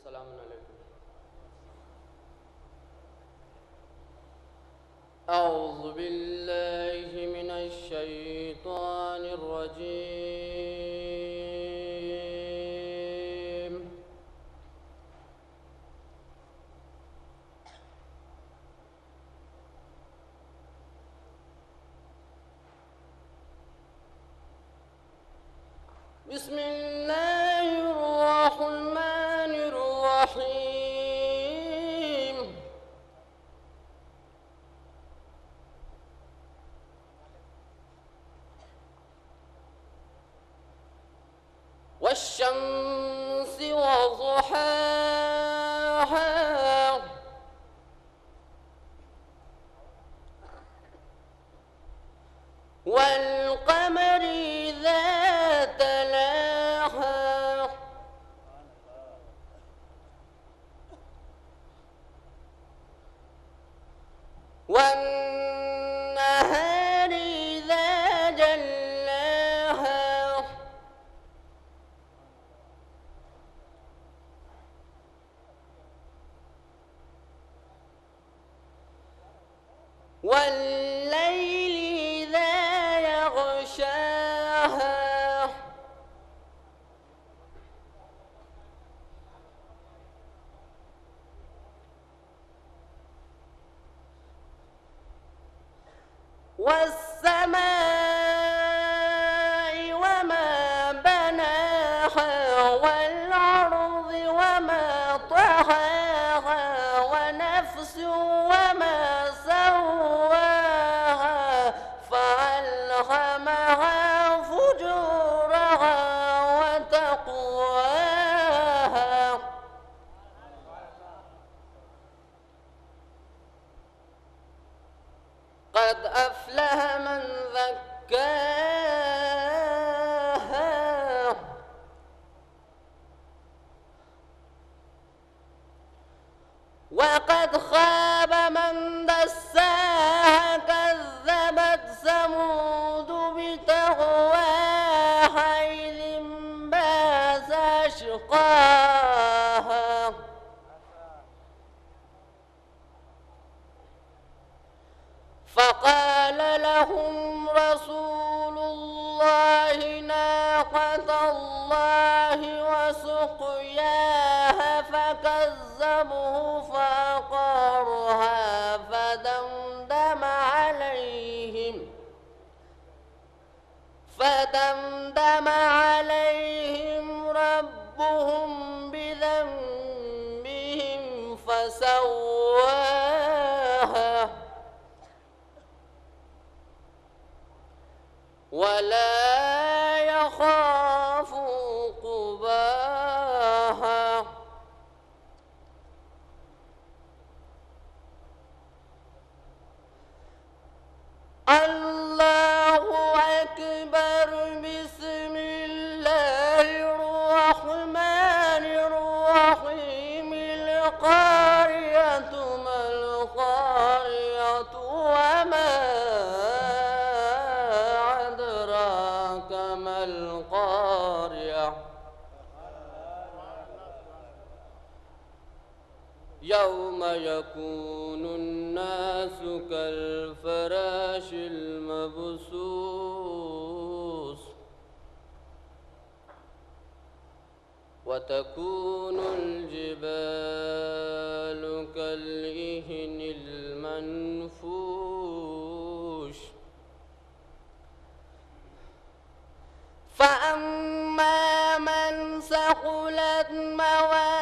السلام عليكم. أعوذ بالله من الشيطان الرجيم. بسم الله الرحمن الرحيم. والشمس وضحاها والقمر إذا تلاها والنهار إذا جلاها والليل إذا يغشاها والسماء وما بناها والأرض وما طحاها ونفس وما سواها فألهمها فجورها وتقواها قد أفلح من زكاها وقد خاب من دساها كذبت ثمود بتقواها إذ انبعث أشقاها فقال لهم رسول الله ناقة الله وسقياها فكذبوه فعقروها فدمدم عليهم ربهم بذنبهم فسواها ولا يخاف عقباها الله أكبر. بسم الله الرحمن الرحيم. القارية ما القارية وما أدراك ما القارية يوم يكون الناس كالفراش المبثوث وتكون الجبال كالعهن المنفوش فأما من ثقلت موازينه